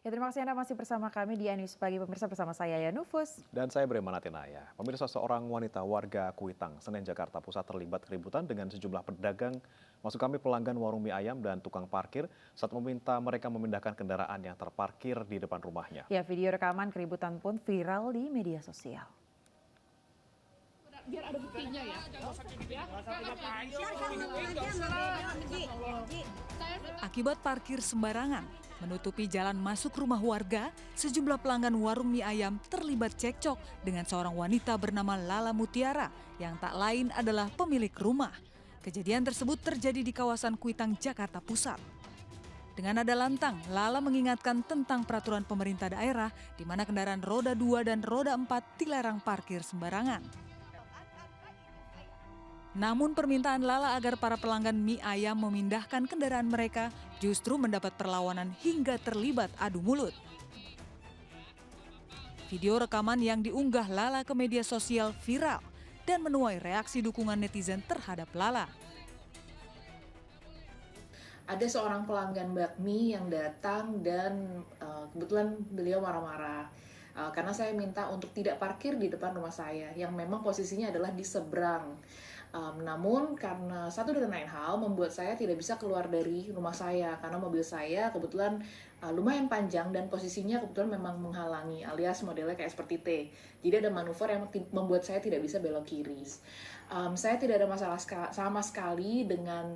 Ya, terima kasih Anda masih bersama kami di iNews Pagi, pemirsa, bersama saya Yanufus. Dan saya Breman Atinaya. Pemirsa, seorang wanita warga Kuitang, Senen, Jakarta Pusat terlibat keributan dengan sejumlah pedagang, maksud kami pelanggan warung mie ayam dan tukang parkir saat meminta mereka memindahkan kendaraan yang terparkir di depan rumahnya. Ya, video rekaman keributan pun viral di media sosial. Biar ada buktinya ya. Akibat parkir sembarangan, menutupi jalan masuk rumah warga, sejumlah pelanggan warung mie ayam terlibat cekcok dengan seorang wanita bernama Lala Mutiara yang tak lain adalah pemilik rumah. Kejadian tersebut terjadi di kawasan Kuitang, Jakarta Pusat. Dengan nada lantang, Lala mengingatkan tentang peraturan pemerintah daerah di mana kendaraan roda 2 dan roda 4 dilarang parkir sembarangan. Namun permintaan Lala agar para pelanggan mie ayam memindahkan kendaraan mereka justru mendapat perlawanan hingga terlibat adu mulut. Video rekaman yang diunggah Lala ke media sosial viral dan menuai reaksi dukungan netizen terhadap Lala. Ada seorang pelanggan bakmi yang datang dan kebetulan beliau marah-marah. Karena saya minta untuk tidak parkir di depan rumah saya yang memang posisinya adalah di seberang. Namun karena satu dan lain hal membuat saya tidak bisa keluar dari rumah saya karena mobil saya kebetulan lumayan panjang dan posisinya kebetulan memang menghalangi, alias modelnya kayak seperti T. Jadi ada manuver yang membuat saya tidak bisa belok kiri. Saya tidak ada masalah sama sekali dengan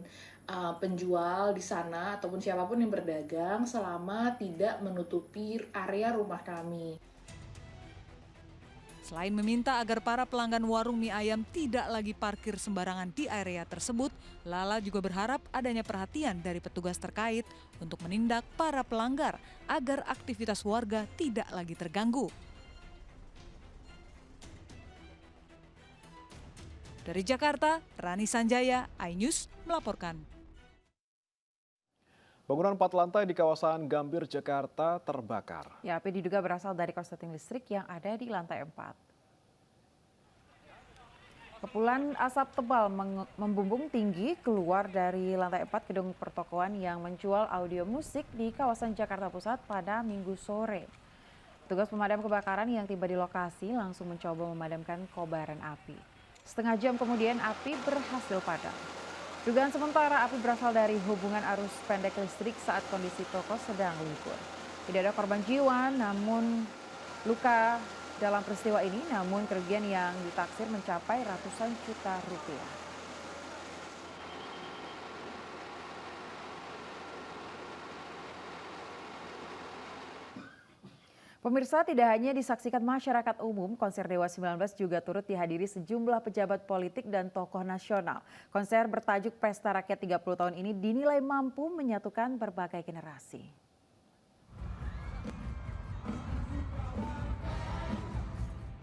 penjual di sana ataupun siapapun yang berdagang selama tidak menutupi area rumah kami. Selain meminta agar para pelanggan warung mie ayam tidak lagi parkir sembarangan di area tersebut, Lala juga berharap adanya perhatian dari petugas terkait untuk menindak para pelanggar agar aktivitas warga tidak lagi terganggu. Dari Jakarta, Rani Sanjaya, iNews melaporkan. Bangunan 4 lantai di kawasan Gambir, Jakarta terbakar. Ya, api diduga berasal dari korsleting listrik yang ada di lantai 4. Kepulan asap tebal membumbung tinggi keluar dari lantai 4 gedung pertokoan yang menjual audio musik di kawasan Jakarta Pusat pada Minggu sore. Petugas pemadam kebakaran yang tiba di lokasi langsung mencoba memadamkan kobaran api. Setengah jam kemudian api berhasil padam. Dugaan sementara api berasal dari hubungan arus pendek listrik saat kondisi toko sedang libur. Tidak ada korban jiwa namun luka dalam peristiwa ini, namun kerugian yang ditaksir mencapai ratusan juta rupiah. Pemirsa, tidak hanya disaksikan masyarakat umum, konser Dewa 19 juga turut dihadiri sejumlah pejabat politik dan tokoh nasional. Konser bertajuk Pesta Rakyat 30 tahun ini dinilai mampu menyatukan berbagai generasi.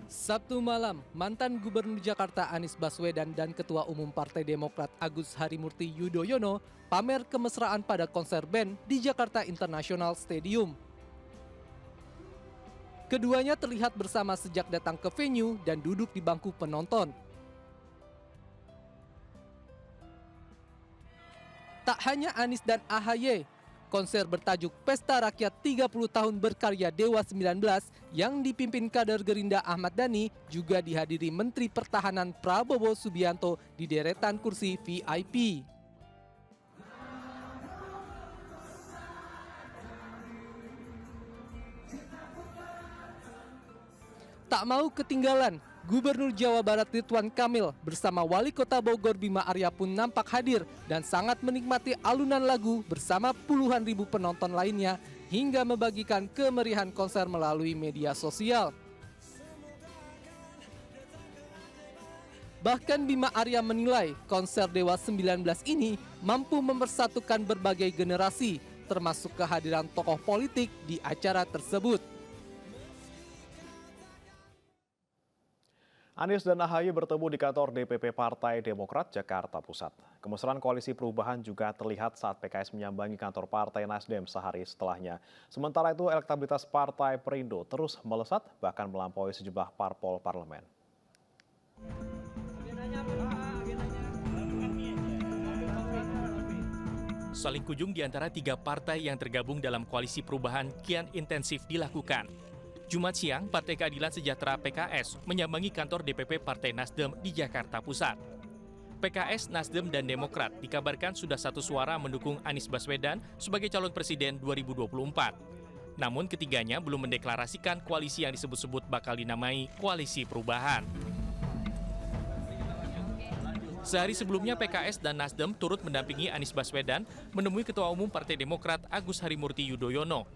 Sabtu malam, mantan Gubernur Jakarta Anies Baswedan dan Ketua Umum Partai Demokrat Agus Harimurti Yudhoyono pamer kemesraan pada konser band di Jakarta International Stadium. Keduanya terlihat bersama sejak datang ke venue dan duduk di bangku penonton. Tak hanya Anies dan AHY, konser bertajuk Pesta Rakyat 30 tahun berkarya Dewa 19 yang dipimpin kader Gerindra Ahmad Dhani juga dihadiri Menteri Pertahanan Prabowo Subianto di deretan kursi VIP. Tak mau ketinggalan, Gubernur Jawa Barat Ridwan Kamil bersama Wali Kota Bogor Bima Arya pun nampak hadir dan sangat menikmati alunan lagu bersama puluhan ribu penonton lainnya hingga membagikan kemeriahan konser melalui media sosial. Bahkan Bima Arya menilai konser Dewa 19 ini mampu mempersatukan berbagai generasi, termasuk kehadiran tokoh politik di acara tersebut. Anies dan AHY bertemu di kantor DPP Partai Demokrat Jakarta Pusat. Kemesraan koalisi perubahan juga terlihat saat PKS menyambangi kantor Partai Nasdem sehari setelahnya. Sementara itu elektabilitas Partai Perindo terus melesat bahkan melampaui sejumlah parpol parlemen. Saling kunjung di antara 3 partai yang tergabung dalam koalisi perubahan kian intensif dilakukan. Jumat siang, Partai Keadilan Sejahtera PKS menyambangi kantor DPP Partai Nasdem di Jakarta Pusat. PKS, Nasdem, dan Demokrat dikabarkan sudah satu suara mendukung Anies Baswedan sebagai calon presiden 2024. Namun ketiganya belum mendeklarasikan koalisi yang disebut-sebut bakal dinamai Koalisi Perubahan. Sehari sebelumnya PKS dan Nasdem turut mendampingi Anies Baswedan menemui Ketua Umum Partai Demokrat Agus Harimurti Yudhoyono.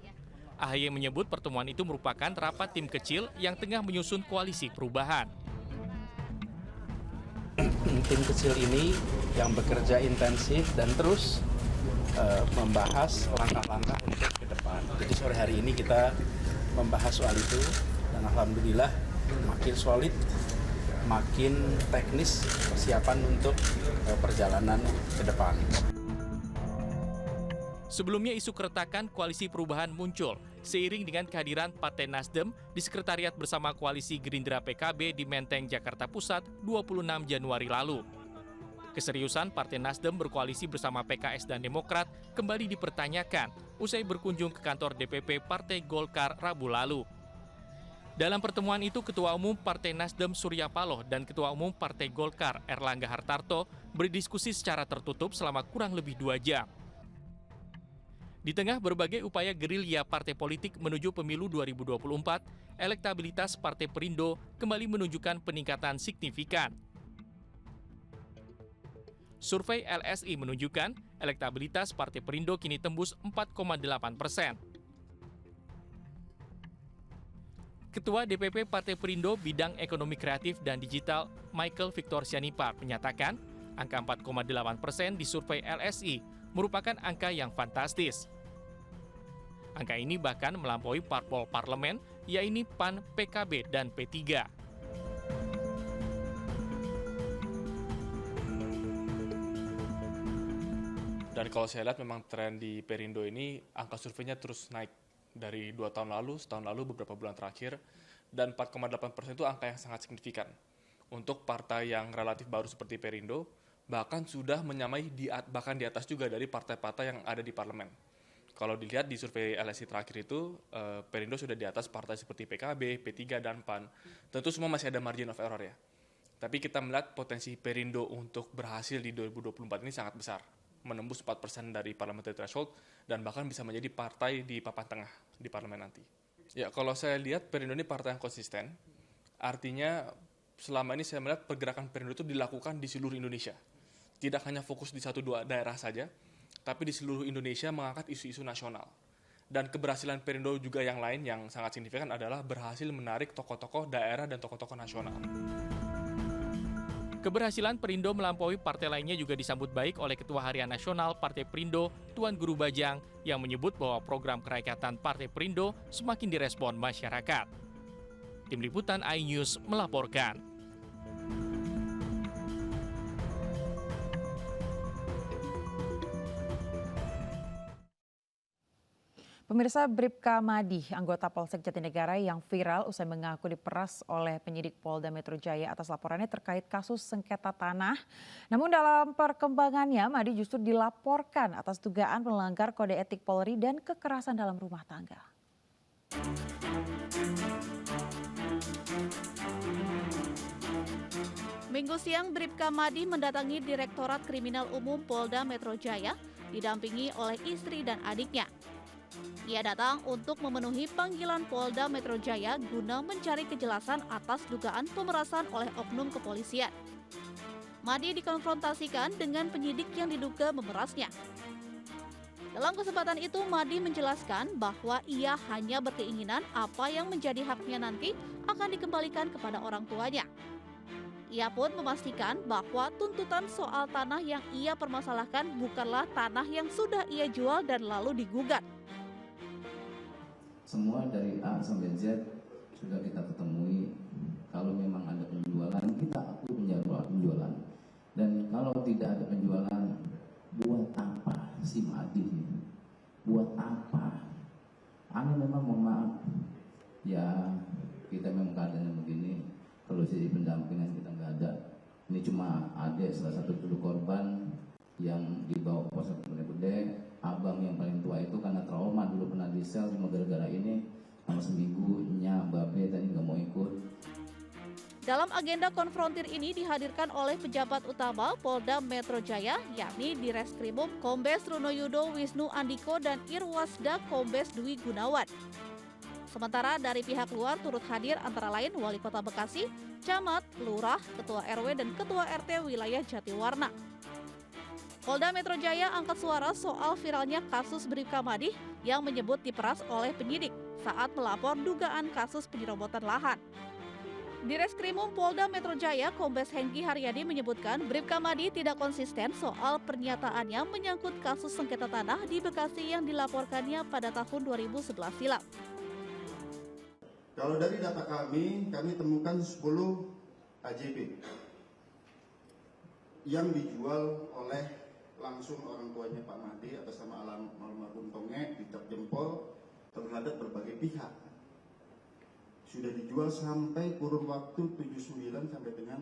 AHY menyebut pertemuan itu merupakan rapat tim kecil yang tengah menyusun koalisi perubahan. Tim kecil ini yang bekerja intensif dan terus membahas langkah-langkah untuk ke depan. Jadi sore hari ini kita membahas soal itu dan alhamdulillah makin solid, makin teknis persiapan untuk perjalanan ke depan. Sebelumnya isu keretakan koalisi perubahan muncul seiring dengan kehadiran Partai Nasdem di sekretariat bersama koalisi Gerindra PKB di Menteng, Jakarta Pusat 26 Januari lalu. Keseriusan Partai Nasdem berkoalisi bersama PKS dan Demokrat kembali dipertanyakan usai berkunjung ke kantor DPP Partai Golkar Rabu lalu. Dalam pertemuan itu, Ketua Umum Partai Nasdem Surya Paloh dan Ketua Umum Partai Golkar Erlangga Hartarto berdiskusi secara tertutup selama kurang lebih 2 jam. Di tengah berbagai upaya gerilya partai politik menuju pemilu 2024, elektabilitas Partai Perindo kembali menunjukkan peningkatan signifikan. Survei LSI menunjukkan elektabilitas Partai Perindo kini tembus 4,8%. Ketua DPP Partai Perindo Bidang Ekonomi Kreatif dan Digital Michael Victor Sianipar menyatakan angka 4,8% di survei LSI merupakan angka yang fantastis. Angka ini bahkan melampaui parpol parlemen, yaitu PAN, PKB, dan P3. Dan kalau saya lihat memang tren di Perindo ini angka surveinya terus naik. Dari 2 tahun lalu, setahun lalu, beberapa bulan terakhir, dan 4,8% itu angka yang sangat signifikan. Untuk partai yang relatif baru seperti Perindo, bahkan sudah menyamai bahkan di atas juga dari partai-partai yang ada di parlemen. Kalau dilihat di survei LSI terakhir itu, Perindo sudah di atas partai seperti PKB, P3, dan PAN. Tentu semua masih ada margin of error ya. Tapi kita melihat potensi Perindo untuk berhasil di 2024 ini sangat besar. Menembus 4% dari parliamentary threshold dan bahkan bisa menjadi partai di papan tengah di parlemen nanti. Ya, kalau saya lihat Perindo ini partai yang konsisten, artinya selama ini saya melihat pergerakan Perindo itu dilakukan di seluruh Indonesia. Tidak hanya fokus di 1-2 daerah saja, tapi di seluruh Indonesia mengangkat isu-isu nasional. Dan keberhasilan Perindo juga yang lain yang sangat signifikan adalah berhasil menarik tokoh-tokoh daerah dan tokoh-tokoh nasional. Keberhasilan Perindo melampaui partai lainnya juga disambut baik oleh Ketua Harian Nasional Partai Perindo, Tuan Guru Bajang, yang menyebut bahwa program kerakyatan Partai Perindo semakin direspon masyarakat. Tim Liputan iNews melaporkan. Pemirsa, Bribka Madi, anggota Polsek Jatinegara yang viral usai mengaku diperas oleh penyidik Polda Metro Jaya atas laporannya terkait kasus sengketa tanah. Namun dalam perkembangannya, Madi justru dilaporkan atas dugaan melanggar kode etik Polri dan kekerasan dalam rumah tangga. Minggu siang, Bribka Madi mendatangi Direktorat Kriminal Umum Polda Metro Jaya, didampingi oleh istri dan adiknya. Ia datang untuk memenuhi panggilan Polda Metro Jaya guna mencari kejelasan atas dugaan pemerasan oleh oknum kepolisian. Madi dikonfrontasikan dengan penyidik yang diduga memerasnya. Dalam kesempatan itu, Madi menjelaskan bahwa ia hanya berkeinginan apa yang menjadi haknya nanti akan dikembalikan kepada orang tuanya. Ia pun memastikan bahwa tuntutan soal tanah yang ia permasalahkan bukanlah tanah yang sudah ia jual dan lalu digugat. Semua dari A sampai Z sudah kita ketemui. Kalau memang ada penjualan, kita akui penjualan. Dan kalau tidak ada penjualan, buat apa si Madi? Buat apa? Ane memang mohon maaf. Ya, kita memang keadaannya begini. Kalau sisi pendampingan kita nggak ada. Ini cuma adik salah satu dulu korban. yang dibawa ke Polsek Pondok Gede. Abang yang paling tua itu karena trauma dulu pernah di sel, cuma gara-gara ini sama seminggu babe tadi nggak mau ikut. Dalam agenda konfrontir ini dihadirkan oleh pejabat utama Polda Metro Jaya, yakni Direskrimum Kombes Runoyudo Wisnu Andiko dan Irwasda Kombes Dwi Gunawan. Sementara dari pihak luar turut hadir antara lain Wali Kota Bekasi, Camat, Lurah, Ketua RW, dan Ketua RT wilayah Jatiwarna. Polda Metro Jaya angkat suara soal viralnya kasus Bribka Madi yang menyebut diperas oleh penyidik saat melapor dugaan kasus penyerobotan lahan. Direskrimum Polda Metro Jaya Kombes Hengki Haryadi menyebutkan Bribka Madi tidak konsisten soal pernyataannya menyangkut kasus sengketa tanah di Bekasi yang dilaporkannya pada tahun 2011 silam. Kalau dari data kami temukan 10 AJB yang dijual oleh langsung orang tuanya Pak Madi atas nama almarhum Tonge, dicap jempol terhadap berbagai pihak. Sudah dijual sampai kurun waktu 79 sampai dengan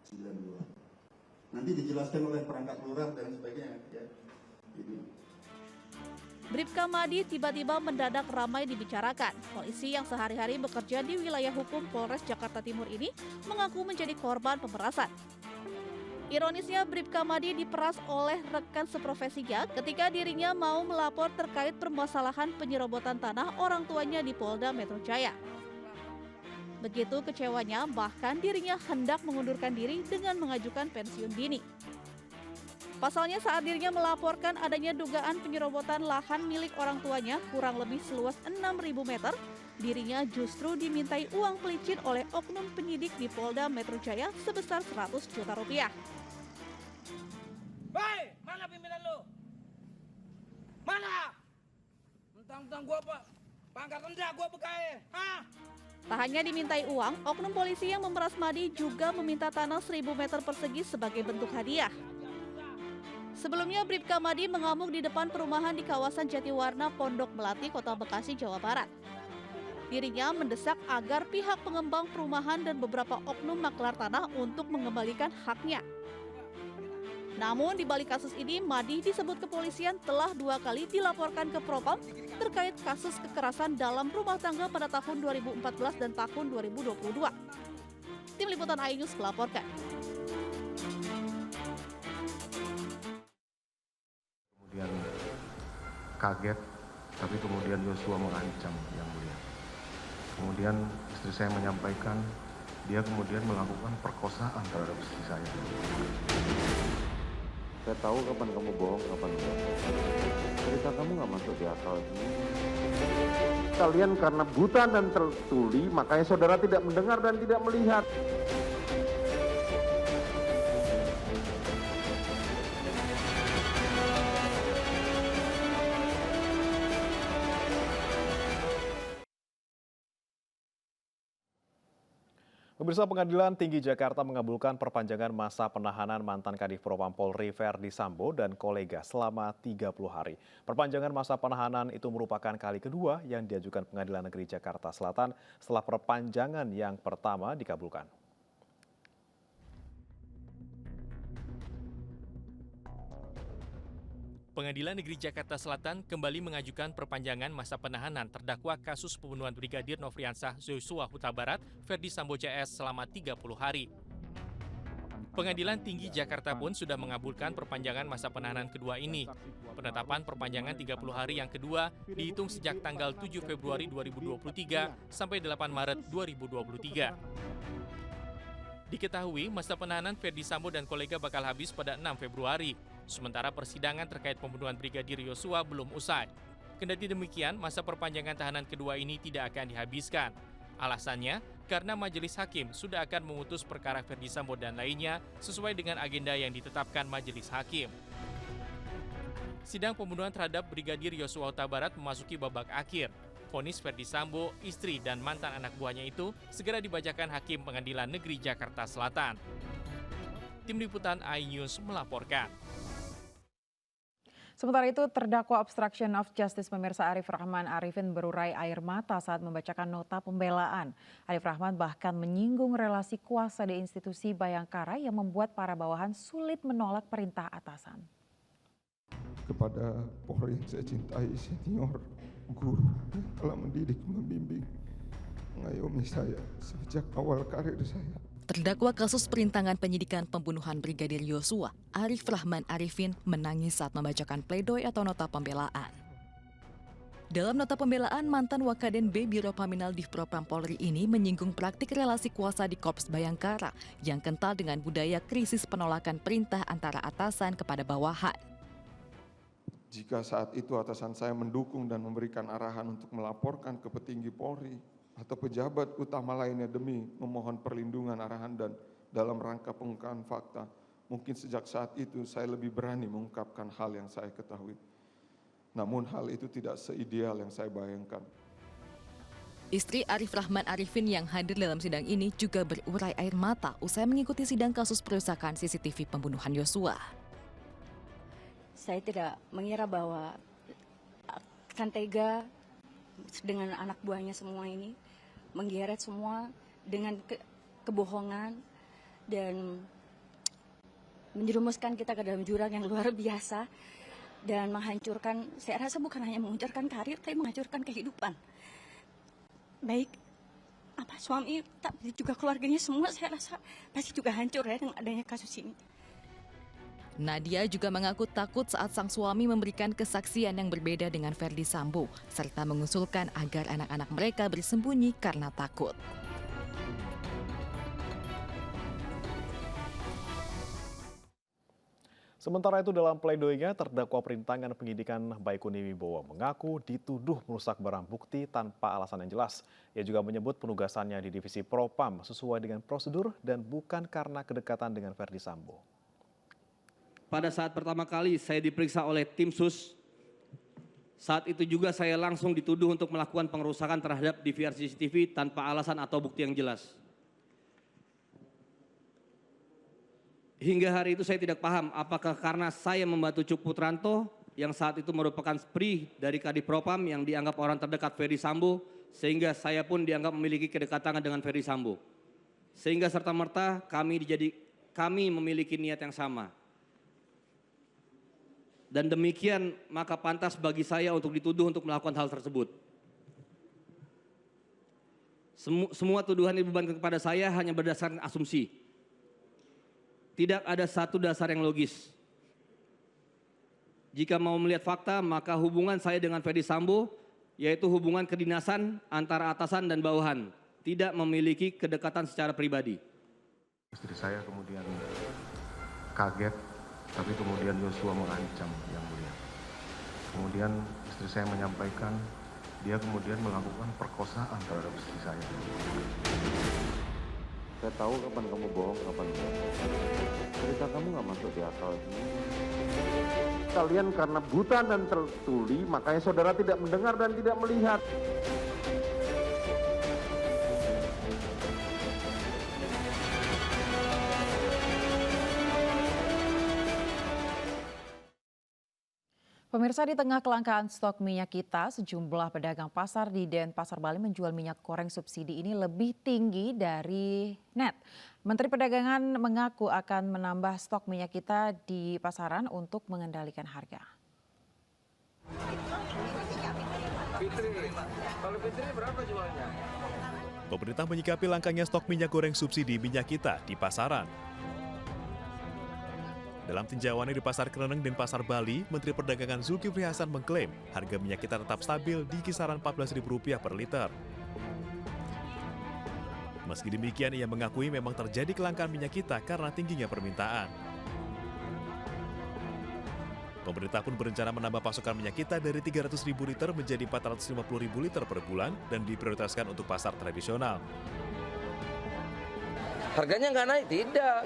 92. Nanti dijelaskan oleh perangkat lurah dan sebagainya. Ya. Bribka Madi tiba-tiba mendadak ramai dibicarakan. Polisi yang sehari-hari bekerja di wilayah hukum Polres Jakarta Timur ini mengaku menjadi korban pemerasan. Ironisnya, Bribka Madi diperas oleh rekan seprofesinya ketika dirinya mau melapor terkait permasalahan penyerobotan tanah orang tuanya di Polda Metro Jaya. Begitu kecewanya, bahkan dirinya hendak mengundurkan diri dengan mengajukan pensiun dini. Pasalnya saat dirinya melaporkan adanya dugaan penyerobotan lahan milik orang tuanya kurang lebih seluas 6.000 meter, dirinya justru dimintai uang pelicin oleh oknum penyidik di Polda Metro Jaya sebesar 100 juta rupiah. Hei, mana pimpinan lu? Mana? Mentang-mentang gua apa? Pangkat rendah gua bekai. Hah? Tak hanya dimintai uang, oknum polisi yang memeras Madi juga meminta tanah 1.000 meter persegi sebagai bentuk hadiah. Sebelumnya, Bribka Madi mengamuk di depan perumahan di kawasan Jatiwarna, Pondok Melati, Kota Bekasi, Jawa Barat. Dirinya mendesak agar pihak pengembang perumahan dan beberapa oknum maklar tanah untuk mengembalikan haknya. Namun di balik kasus ini, Madi disebut kepolisian telah 2 kali dilaporkan ke Propam terkait kasus kekerasan dalam rumah tangga pada tahun 2014 dan tahun 2022. Tim Liputan iNews melaporkan. Kemudian kaget, tapi kemudian Yosua mengancam Yang Mulia. Kemudian istri saya menyampaikan dia kemudian melakukan perkosaan terhadap istri saya. Saya tahu kapan kamu bohong, kapan enggak. Cerita kamu nggak masuk di akal. Kalian karena buta dan tertuli, makanya saudara tidak mendengar dan tidak melihat. Pemirsa, Pengadilan Tinggi Jakarta mengabulkan perpanjangan masa penahanan mantan Kadif Propam Polri Verdi Sambo dan kolega selama 30 hari. Perpanjangan masa penahanan itu merupakan kali kedua yang diajukan Pengadilan Negeri Jakarta Selatan setelah perpanjangan yang pertama dikabulkan. Pengadilan Negeri Jakarta Selatan kembali mengajukan perpanjangan masa penahanan terdakwa kasus pembunuhan Brigadir Nofriansah Yosua Huta Barat Verdi Sambo CS selama 30 hari. Pengadilan Tinggi Jakarta pun sudah mengabulkan perpanjangan masa penahanan kedua ini. Penetapan perpanjangan 30 hari yang kedua dihitung sejak tanggal 7 Februari 2023 sampai 8 Maret 2023. Diketahui masa penahanan Verdi Sambo dan kolega bakal habis pada 6 Februari. Sementara persidangan terkait pembunuhan Brigadir Yosua belum usai. Kendati demikian, masa perpanjangan tahanan kedua ini tidak akan dihabiskan. Alasannya, karena majelis hakim sudah akan memutus perkara Verdi Sambo dan lainnya sesuai dengan agenda yang ditetapkan majelis hakim. Sidang pembunuhan terhadap Brigadir Yosua Huta Barat memasuki babak akhir. Vonis Verdi Sambo, istri dan mantan anak buahnya itu segera dibacakan Hakim Pengadilan Negeri Jakarta Selatan. Tim Liputan iNews melaporkan. Sementara itu, terdakwa obstruction of justice pemirsa Arif Rahman Arifin berurai air mata saat membacakan nota pembelaan. Arif Rahman bahkan menyinggung relasi kuasa di institusi Bayangkara yang membuat para bawahan sulit menolak perintah atasan. Kepada Polri yang saya cintai, senior, guru yang telah mendidik, membimbing, mengayomi saya sejak awal karir saya. Terdakwa kasus perintangan penyidikan pembunuhan Brigadir Yosua, Arif Rahman Arifin menangis saat membacakan pledoi atau nota pembelaan. Dalam nota pembelaan, mantan Wakaden B Biro Paminal Divpropam Polri ini menyinggung praktik relasi kuasa di Korps Bayangkara yang kental dengan budaya krisis penolakan perintah antara atasan kepada bawahan. Jika saat itu atasan saya mendukung dan memberikan arahan untuk melaporkan ke petinggi Polri atau pejabat utama lainnya demi memohon perlindungan arahan dan dalam rangka pengungkapan fakta, mungkin sejak saat itu saya lebih berani mengungkapkan hal yang saya ketahui. Namun hal itu tidak seideal yang saya bayangkan. Istri Arif Rahman Arifin yang hadir dalam sidang ini juga berurai air mata usai mengikuti sidang kasus perusakan CCTV pembunuhan Yosua. Saya tidak mengira bahwa akan tega dengan anak buahnya semua ini, menggeret semua dengan kebohongan dan menjerumuskan kita ke dalam jurang yang luar biasa dan menghancurkan, saya rasa bukan hanya menghancurkan karir, tapi menghancurkan kehidupan. Baik suami, tapi juga keluarganya semua saya rasa pasti juga hancur ya dengan adanya kasus ini. Nadia juga mengaku takut saat sang suami memberikan kesaksian yang berbeda dengan Ferdy Sambo, serta mengusulkan agar anak-anak mereka bersembunyi karena takut. Sementara itu dalam pledoinya, terdakwa perintangan penyidikan Baikuni Wibowo mengaku dituduh merusak barang bukti tanpa alasan yang jelas. Ia juga menyebut penugasannya di divisi Propam sesuai dengan prosedur dan bukan karena kedekatan dengan Ferdy Sambo. Pada saat pertama kali saya diperiksa oleh tim sus, saat itu juga saya langsung dituduh untuk melakukan pengerusakan terhadap DVR CCTV tanpa alasan atau bukti yang jelas. Hingga hari itu saya tidak paham apakah karena saya membantu Cuk Putranto yang saat itu merupakan SPRI dari Kadif Propam yang dianggap orang terdekat Ferdy Sambo, sehingga saya pun dianggap memiliki kedekatan dengan Ferdy Sambo. Sehingga serta-merta kami memiliki niat yang sama. Dan demikian maka pantas bagi saya untuk dituduh untuk melakukan hal tersebut. Semua tuduhan yang dibebankan kepada saya hanya berdasarkan asumsi. Tidak ada satu dasar yang logis. Jika mau melihat fakta, maka hubungan saya dengan Ferdy Sambo, yaitu hubungan kedinasan antara atasan dan bawahan, tidak memiliki kedekatan secara pribadi. Istri saya kemudian kaget. Tapi kemudian Yosua mengancam yang mulia. Kemudian istri saya menyampaikan, dia kemudian melakukan perkosaan terhadap istri saya. Saya tahu kapan kamu bohong, kapan enggak. Cerita kamu nggak masuk di akal. Kalian karena buta dan tertuli, makanya saudara tidak mendengar dan tidak melihat. Pemirsa, di tengah kelangkaan stok minyak kita, sejumlah pedagang pasar di Denpasar Bali menjual minyak goreng subsidi ini lebih tinggi dari net. Menteri Perdagangan mengaku akan menambah stok minyak kita di pasaran untuk mengendalikan harga. Kalau Fitri berapa jualnya? Pemerintah menyikapi langkahnya stok minyak goreng subsidi minyak kita di pasaran. Dalam tinjauannya di Pasar Kreneng Denpasar Bali, Menteri Perdagangan Zulkifli Hasan mengklaim harga minyak kita tetap stabil di kisaran Rp14.000 per liter. Meski demikian, ia mengakui memang terjadi kelangkaan minyak kita karena tingginya permintaan. Pemerintah pun berencana menambah pasokan minyak kita dari 300.000 liter menjadi 450.000 liter per bulan dan diprioritaskan untuk pasar tradisional. Harganya nggak naik,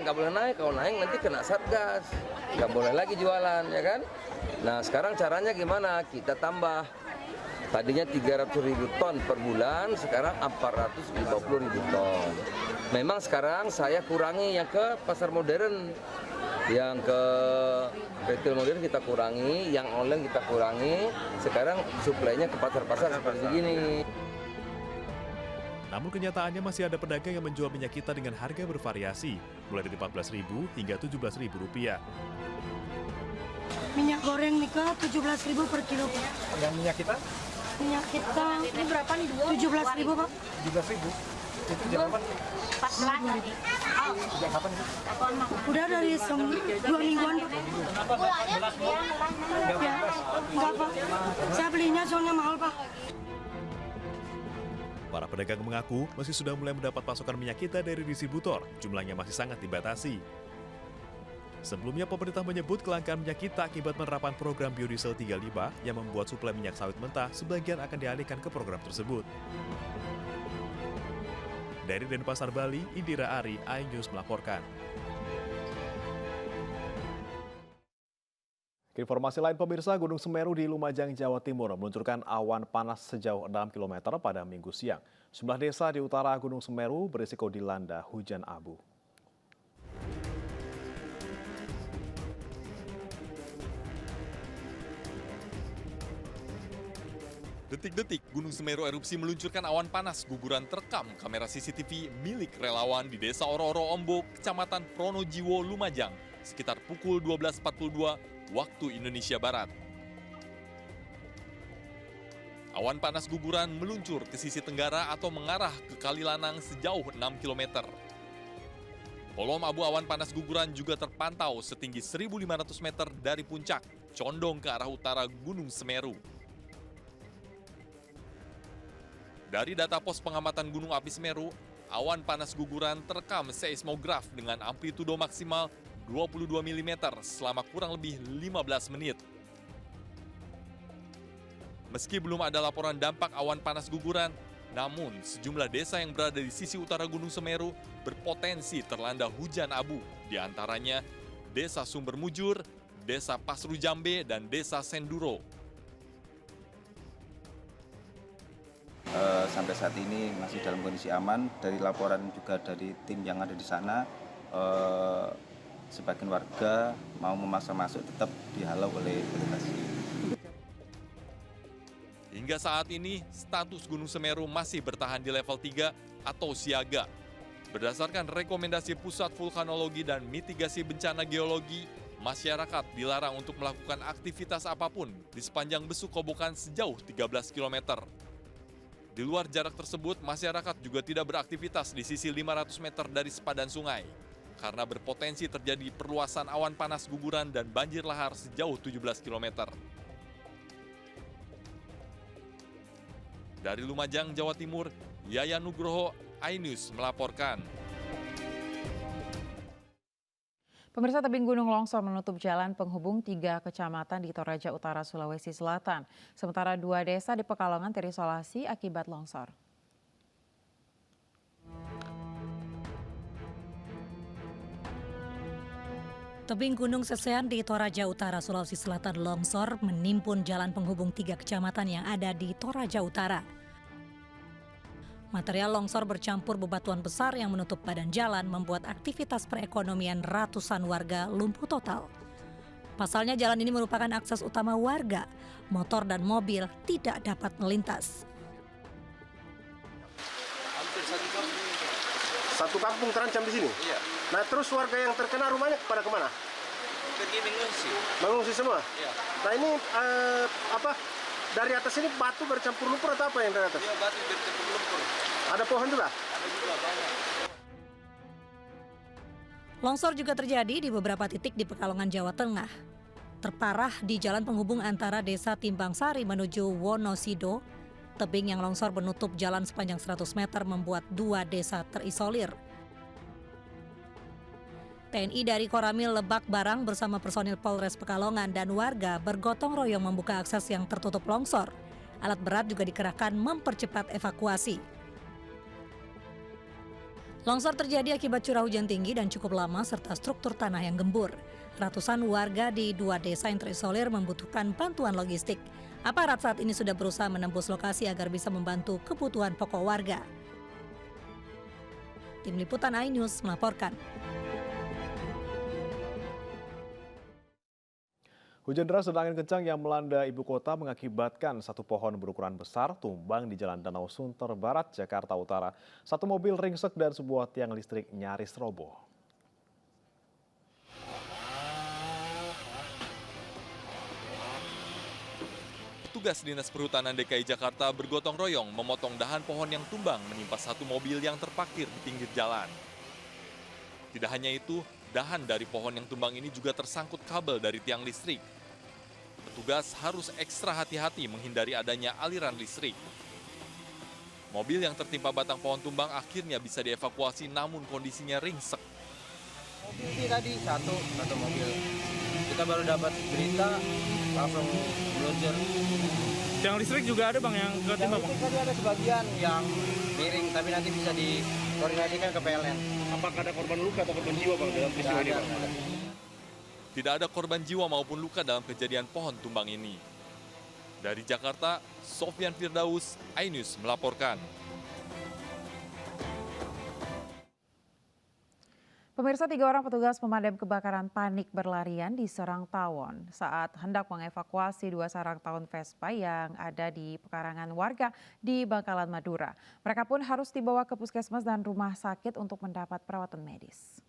nggak boleh naik. Kalau naik nanti kena Satgas, nggak boleh lagi jualan, ya kan? Nah sekarang caranya gimana? Kita tambah. Tadinya 300.000 ton per bulan, sekarang 450.000 ton. Memang sekarang saya kurangi yang ke pasar modern. Yang ke retail modern kita kurangi, yang online kita kurangi. Sekarang suplainya ke pasar-pasar seperti ini. Namun kenyataannya masih ada pedagang yang menjual minyak kita dengan harga bervariasi, mulai dari Rp14.000 hingga Rp17.000. Minyak goreng Mika 17.000 per kilo, Pak. Yang minyak kita? Minyak kita ini berapa nih? 17.000, Pak. 17.000. Itu jam kapan? 14.000. Sejak kapan? Udah dari 2 mingguan, Pak. Ya, enggak, Pak. Saya belinya soalnya mahal, Pak. Para pedagang mengaku meski sudah mulai mendapat pasokan minyak kita dari distributor, jumlahnya masih sangat dibatasi. Sebelumnya pemerintah menyebut kelangkaan minyak kita akibat penerapan program biodiesel 35 yang membuat suplai minyak sawit mentah sebagian akan dialihkan ke program tersebut. Dari Denpasar, Bali, Indira Ari, iNews melaporkan. Informasi lain pemirsa, Gunung Semeru di Lumajang, Jawa Timur meluncurkan awan panas sejauh 6 km pada Minggu siang. Sejumlah desa di utara Gunung Semeru berisiko dilanda hujan abu. Detik-detik Gunung Semeru erupsi meluncurkan awan panas guguran terekam kamera CCTV milik relawan di Desa Oro-Oro Ombok, Kecamatan Pronojiwo, Lumajang, sekitar pukul 12.42 waktu Indonesia Barat. Awan panas guguran meluncur ke sisi tenggara atau mengarah ke Kali Lanang sejauh 6 km. Kolom abu awan panas guguran juga terpantau setinggi 1.500 meter dari puncak, condong ke arah utara Gunung Semeru. Dari data pos pengamatan Gunung Api Semeru, awan panas guguran terekam seismograf dengan amplitudo maksimal 22 mm selama kurang lebih 15 menit. Meski belum ada laporan dampak awan panas guguran, namun sejumlah desa yang berada di sisi utara Gunung Semeru berpotensi terlanda hujan abu, di antaranya Desa Sumber Mujur, Desa Pasru Jambe, dan Desa Senduro. Sampai saat ini masih dalam kondisi aman. Dari laporan juga dari tim yang ada di sana, sebagian warga mau memaksa masuk tetap dihalau oleh petugas. Hingga saat ini, status Gunung Semeru masih bertahan di level 3 atau siaga. Berdasarkan rekomendasi Pusat Vulkanologi dan Mitigasi Bencana Geologi, masyarakat dilarang untuk melakukan aktivitas apapun di sepanjang Besuk Kobokan sejauh 13 km. Di luar jarak tersebut, masyarakat juga tidak beraktivitas di sisi 500 meter dari sepadan sungai, karena berpotensi terjadi perluasan awan panas guguran dan banjir lahar sejauh 17 km. Dari Lumajang, Jawa Timur, Yayan Nugroho, iNews melaporkan. Pemirsa, tebing gunung longsor menutup jalan penghubung 3 kecamatan di Toraja Utara, Sulawesi Selatan. Sementara 2 desa di Pekalongan terisolasi akibat longsor. Tebing Gunung Sesean di Toraja Utara, Sulawesi Selatan longsor menimbun jalan penghubung 3 kecamatan yang ada di Toraja Utara. Material longsor bercampur bebatuan besar yang menutup badan jalan membuat aktivitas perekonomian ratusan warga lumpuh total. Pasalnya jalan ini merupakan akses utama warga, motor dan mobil tidak dapat melintas. Satu kampung terancam di sini? Iya. Nah terus warga yang terkena rumahnya pada kemana? Pergi mengungsi. Mengungsi semua? Iya. Nah ini dari atas ini batu bercampur lumpur atau apa yang dari atas? Iya, batu bercampur lumpur. Ada pohon juga? Ada juga banyak. Longsor juga terjadi di beberapa titik di Pekalongan, Jawa Tengah. Terparah di jalan penghubung antara Desa Timbang Sari menuju Wonosodo. Tebing yang longsor menutup jalan sepanjang 100 meter membuat 2 desa terisolir. TNI dari Koramil Lebak Barang bersama personil Polres Pekalongan dan warga bergotong royong membuka akses yang tertutup longsor. Alat berat juga dikerahkan mempercepat evakuasi. Longsor terjadi akibat curah hujan tinggi dan cukup lama serta struktur tanah yang gembur. Ratusan warga di 2 desa yang terisolir membutuhkan bantuan logistik. Aparat saat ini sudah berusaha menembus lokasi agar bisa membantu kebutuhan pokok warga. Tim Liputan iNews melaporkan. Hujan deras dan angin kencang yang melanda ibu kota mengakibatkan satu pohon berukuran besar tumbang di Jalan Danau Sunter Barat, Jakarta Utara. Satu mobil ringsek dan sebuah tiang listrik nyaris roboh. Petugas Dinas Perhutanan DKI Jakarta bergotong royong memotong dahan pohon yang tumbang menimpa satu mobil yang terparkir di pinggir jalan. Tidak hanya itu, dahan dari pohon yang tumbang ini juga tersangkut kabel dari tiang listrik. Petugas harus ekstra hati-hati menghindari adanya aliran listrik. Mobil yang tertimpa batang pohon tumbang akhirnya bisa dievakuasi namun kondisinya ringsek. Mobil ini tadi satu mobil. Kita baru dapat berita, langsung meluncur. Tiang listrik juga ada Bang yang ketimpa Bang? Tadi ada sebagian yang miring, tapi nanti bisa dikoordinasikan ke PLN. Apakah ada korban luka atau korban jiwa Bang dalam peristiwa ini Bang? Tidak ada korban jiwa maupun luka dalam kejadian pohon tumbang ini. Dari Jakarta, Sofyan Firdaus, iNews melaporkan. Pemirsa, 3 orang petugas pemadam kebakaran panik berlarian di Serang Tawon saat hendak mengevakuasi 2 sarang tawon Vespa yang ada di pekarangan warga di Bangkalan, Madura. Mereka pun harus dibawa ke puskesmas dan rumah sakit untuk mendapat perawatan medis.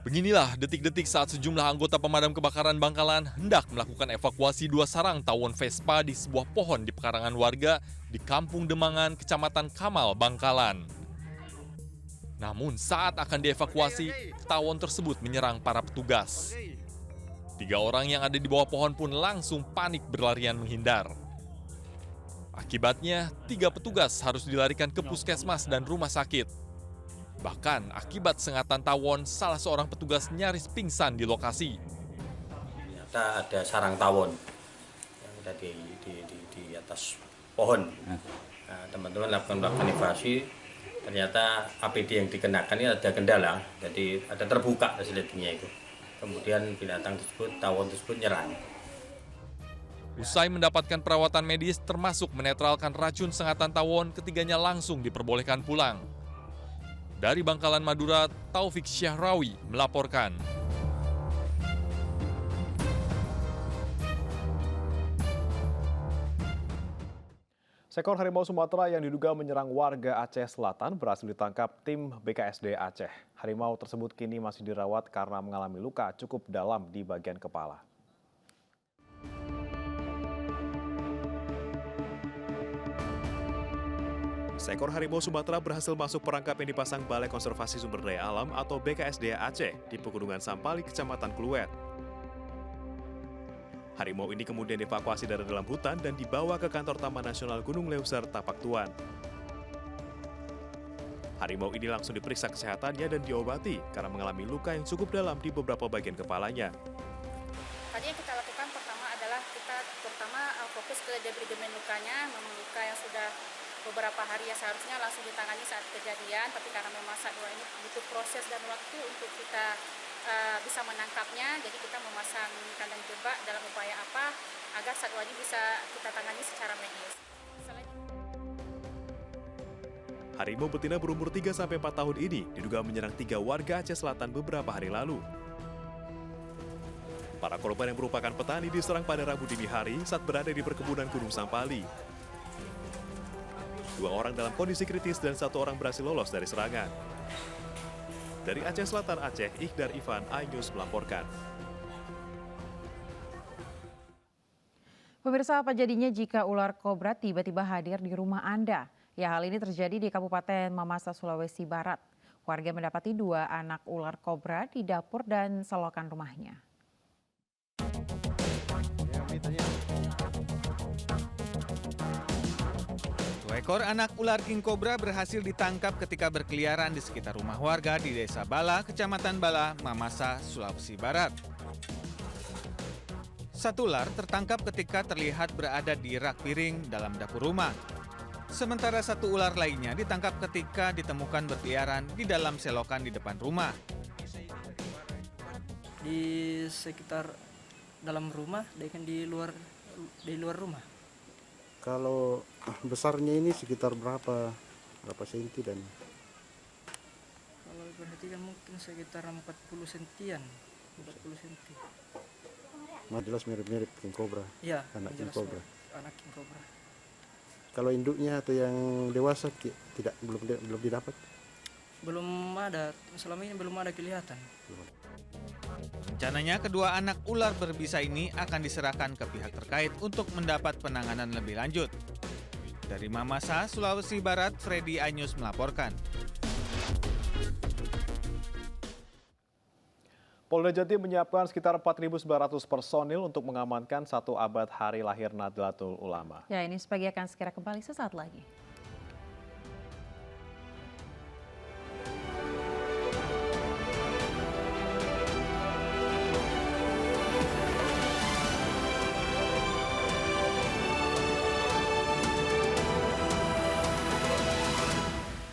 Beginilah detik-detik saat sejumlah anggota pemadam kebakaran Bangkalan hendak melakukan evakuasi 2 sarang tawon Vespa di sebuah pohon di pekarangan warga di Kampung Demangan, Kecamatan Kamal, Bangkalan. Namun saat akan dievakuasi, tawon tersebut menyerang para petugas. 3 orang yang ada di bawah pohon pun langsung panik berlarian menghindar. Akibatnya, 3 petugas harus dilarikan ke puskesmas dan rumah sakit. Bahkan akibat sengatan tawon, salah seorang petugas nyaris pingsan di lokasi. Ternyata ada sarang tawon yang ada di atas pohon. Nah, teman-teman lakukan evakuasi, ternyata APD yang dikenakan ini ada kendala, jadi ada terbuka resletingnya itu. Kemudian binatang tersebut, tawon tersebut nyerang. Usai mendapatkan perawatan medis termasuk menetralkan racun sengatan tawon, ketiganya langsung diperbolehkan pulang. Dari Bangkalan, Madura, Taufik Syahrawi melaporkan. Seekor harimau Sumatera yang diduga menyerang warga Aceh Selatan berhasil ditangkap tim BKSD Aceh. Harimau tersebut kini masih dirawat karena mengalami luka cukup dalam di bagian kepala. Seekor harimau Sumatera berhasil masuk perangkap yang dipasang Balai Konservasi Sumber Daya Alam atau BKSDA Aceh di Pegunungan Sampali, Kecamatan Kluwet. Harimau ini kemudian dievakuasi dari dalam hutan dan dibawa ke kantor Taman Nasional Gunung Leuser, Tapak Tuan. Harimau ini langsung diperiksa kesehatannya dan diobati karena mengalami luka yang cukup dalam di beberapa bagian kepalanya. Tadi yang kita lakukan pertama adalah kita terutama fokus ke debridement lukanya, memang luka yang sudah beberapa hari ya seharusnya langsung ditangani saat kejadian, tapi karena memang satwa ini butuh proses dan waktu untuk kita bisa menangkapnya, jadi kita memasang kandang jebak dalam upaya apa agar satwa ini bisa kita tangani secara medis. Harimau betina berumur 3-4 tahun ini diduga menyerang 3 warga Aceh Selatan beberapa hari lalu. Para korban yang merupakan petani diserang pada Rabu dini hari saat berada di perkebunan Gunung Sampali. 2 orang dalam kondisi kritis dan 1 orang berhasil lolos dari serangan. Dari Aceh Selatan Aceh, Iqdar Ivan, iNews melaporkan. Pemirsa, apa jadinya jika ular kobra tiba-tiba hadir di rumah Anda? Ya, hal ini terjadi di Kabupaten Mamasa, Sulawesi Barat. Warga mendapati 2 anak ular kobra di dapur dan selokan rumahnya. Ekor anak ular king cobra berhasil ditangkap ketika berkeliaran di sekitar rumah warga di Desa Bala, Kecamatan Bala, Mamasa, Sulawesi Barat. 1 ular tertangkap ketika terlihat berada di rak piring dalam dapur rumah. Sementara 1 ular lainnya ditangkap ketika ditemukan berkeliaran di dalam selokan di depan rumah. Di sekitar dalam rumah, dan di luar rumah. Kalau besarnya ini sekitar berapa senti dan? Berarti kan mungkin sekitar 40 sentian. 40 senti. Jelas mirip-mirip king cobra. Iya, Anak king jelas cobra. anak king cobra. Kalau induknya atau yang dewasa belum didapat. Belum ada, selama ini belum ada kelihatan. Rencananya kedua anak ular berbisa ini akan diserahkan ke pihak terkait untuk mendapat penanganan lebih lanjut. Dari Mamasa, Sulawesi Barat, Freddy Anyus melaporkan. Polda Jatim menyiapkan sekitar 4.900 personil untuk mengamankan 1 abad hari lahir Nahdlatul Ulama. Ya, ini sebagai akan segera kembali sesaat lagi.